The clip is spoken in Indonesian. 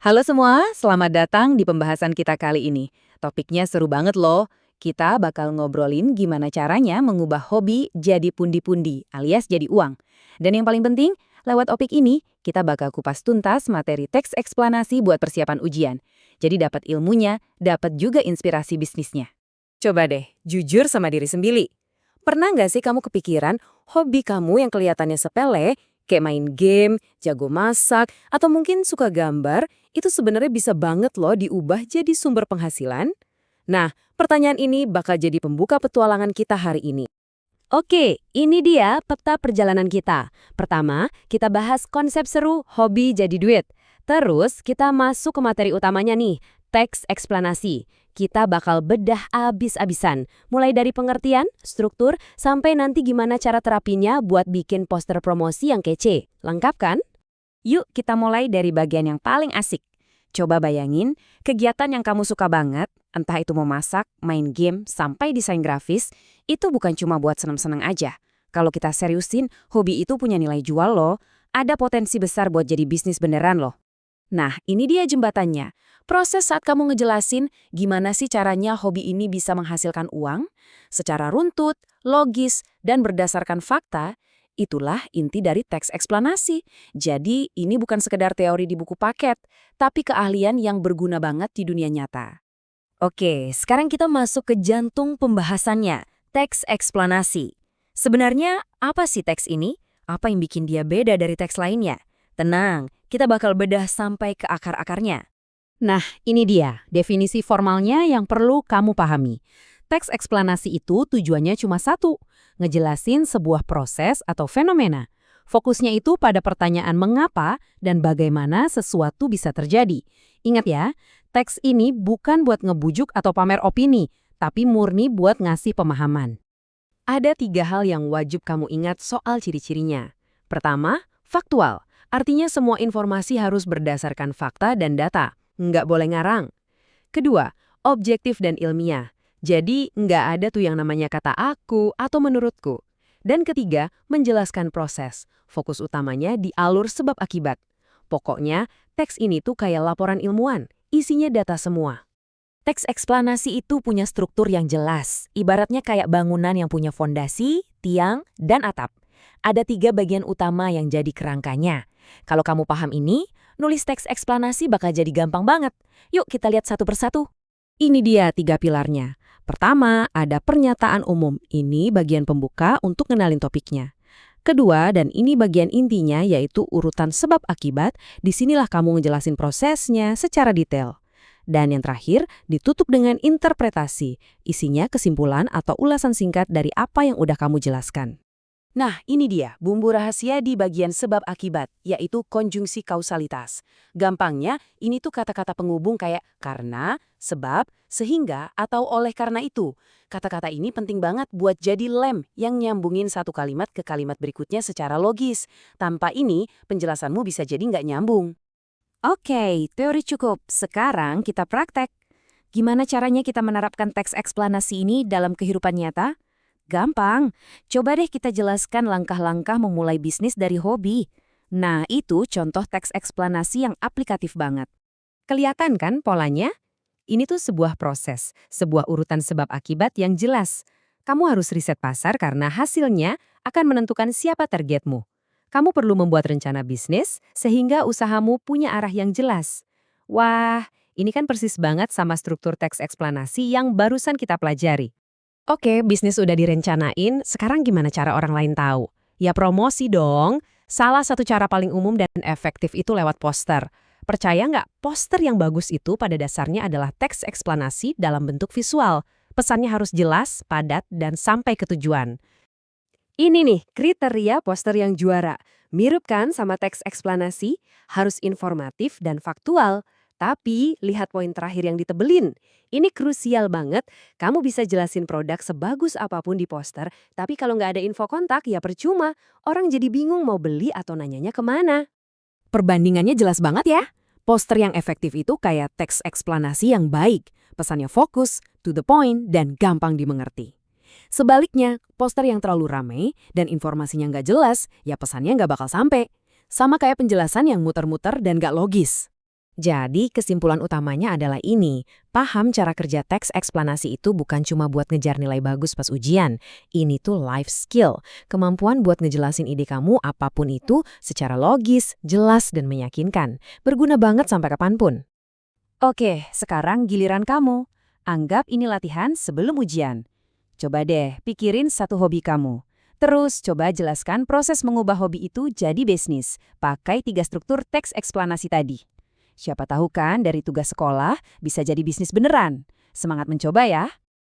Halo semua, selamat datang di pembahasan kita kali ini. Topiknya seru banget loh. Kita bakal ngobrolin gimana caranya mengubah hobi jadi pundi-pundi alias jadi uang. Dan yang paling penting, lewat topik ini, kita bakal kupas tuntas materi teks eksplanasi buat persiapan ujian. Jadi dapat ilmunya, dapat juga inspirasi bisnisnya. Coba deh, jujur sama diri sendiri. Pernah nggak sih kamu kepikiran hobi kamu yang kelihatannya sepele, kayak main game, jago masak, atau mungkin suka gambar, itu sebenarnya bisa banget loh diubah jadi sumber penghasilan? Nah, pertanyaan ini bakal jadi pembuka petualangan kita hari ini. Oke, ini dia peta perjalanan kita. Pertama, kita bahas konsep seru hobi jadi duit. Terus, kita masuk ke materi utamanya nih, teks eksplanasi. Kita bakal bedah abis-abisan, mulai dari pengertian, struktur, sampai nanti gimana cara terapinya buat bikin poster promosi yang kece. Lengkap kan? Yuk kita mulai dari bagian yang paling asik. Coba bayangin, kegiatan yang kamu suka banget, entah itu memasak, main game, sampai desain grafis, itu bukan cuma buat seneng-seneng aja. Kalau kita seriusin, hobi itu punya nilai jual loh. Ada potensi besar buat jadi bisnis beneran loh. Nah, ini dia jembatannya. Proses saat kamu ngejelasin gimana sih caranya hobi ini bisa menghasilkan uang, secara runtut, logis, dan berdasarkan fakta, itulah inti dari teks eksplanasi. Jadi, ini bukan sekedar teori di buku paket, tapi keahlian yang berguna banget di dunia nyata. Oke, sekarang kita masuk ke jantung pembahasannya, teks eksplanasi. Sebenarnya, apa sih teks ini? Apa yang bikin dia beda dari teks lainnya? Tenang, kita bakal bedah sampai ke akar-akarnya. Nah, ini dia definisi formalnya yang perlu kamu pahami. Teks eksplanasi itu tujuannya cuma satu, ngejelasin sebuah proses atau fenomena. Fokusnya itu pada pertanyaan mengapa dan bagaimana sesuatu bisa terjadi. Ingat ya, teks ini bukan buat ngebujuk atau pamer opini, tapi murni buat ngasih pemahaman. Ada 3 hal yang wajib kamu ingat soal ciri-cirinya. Pertama, faktual. Artinya semua informasi harus berdasarkan fakta dan data. Nggak boleh ngarang. Kedua, objektif dan ilmiah. Jadi, nggak ada tuh yang namanya kata aku atau menurutku. Dan ketiga, menjelaskan proses. Fokus utamanya di alur sebab akibat. Pokoknya, teks ini tuh kayak laporan ilmuwan. Isinya data semua. Teks eksplanasi itu punya struktur yang jelas. Ibaratnya kayak bangunan yang punya fondasi, tiang, dan atap. Ada 3 bagian utama yang jadi kerangkanya. Kalau kamu paham ini, nulis teks eksplanasi bakal jadi gampang banget. Yuk kita lihat satu persatu. Ini dia 3 pilarnya. Pertama, ada pernyataan umum. Ini bagian pembuka untuk kenalin topiknya. Kedua, dan ini bagian intinya, yaitu urutan sebab akibat. Disinilah kamu ngejelasin prosesnya secara detail. Dan yang terakhir, ditutup dengan interpretasi. Isinya kesimpulan atau ulasan singkat dari apa yang udah kamu jelaskan. Nah, ini dia bumbu rahasia di bagian sebab akibat, yaitu konjungsi kausalitas. Gampangnya, ini tuh kata-kata penghubung kayak karena, sebab, sehingga, atau oleh karena itu. Kata-kata ini penting banget buat jadi lem yang nyambungin satu kalimat ke kalimat berikutnya secara logis. Tanpa ini, penjelasanmu bisa jadi nggak nyambung. Oke, teori cukup. Sekarang kita praktek. Gimana caranya kita menerapkan teks eksplanasi ini dalam kehidupan nyata? Gampang. Coba deh kita jelaskan langkah-langkah memulai bisnis dari hobi. Nah, itu contoh teks eksplanasi yang aplikatif banget. Kelihatan kan polanya? Ini tuh sebuah proses, sebuah urutan sebab akibat yang jelas. Kamu harus riset pasar karena hasilnya akan menentukan siapa targetmu. Kamu perlu membuat rencana bisnis sehingga usahamu punya arah yang jelas. Wah, ini kan persis banget sama struktur teks eksplanasi yang barusan kita pelajari. Oke, bisnis udah direncanain, sekarang gimana cara orang lain tahu? Ya promosi dong. Salah satu cara paling umum dan efektif itu lewat poster. Percaya nggak, poster yang bagus itu pada dasarnya adalah teks eksplanasi dalam bentuk visual. Pesannya harus jelas, padat, dan sampai ke tujuan. Ini nih, kriteria poster yang juara. Mirip kan sama teks eksplanasi? Harus informatif dan faktual. Tapi, lihat poin terakhir yang ditebelin. Ini krusial banget. Kamu bisa jelasin produk sebagus apapun di poster, tapi kalau nggak ada info kontak, ya percuma. Orang jadi bingung mau beli atau nanyanya kemana. Perbandingannya jelas banget ya. Poster yang efektif itu kayak teks eksplanasi yang baik. Pesannya fokus, to the point, dan gampang dimengerti. Sebaliknya, poster yang terlalu ramai dan informasinya nggak jelas, ya pesannya nggak bakal sampai. Sama kayak penjelasan yang muter-muter dan nggak logis. Jadi, kesimpulan utamanya adalah ini. Paham cara kerja teks eksplanasi itu bukan cuma buat ngejar nilai bagus pas ujian. Ini tuh life skill. Kemampuan buat ngejelasin ide kamu apapun itu secara logis, jelas, dan meyakinkan. Berguna banget sampai kapanpun. Oke, sekarang giliran kamu. Anggap ini latihan sebelum ujian. Coba deh pikirin satu hobi kamu. Terus coba jelaskan proses mengubah hobi itu jadi bisnis. Pakai 3 struktur teks eksplanasi tadi. Siapa tahu kan dari tugas sekolah bisa jadi bisnis beneran. Semangat mencoba ya!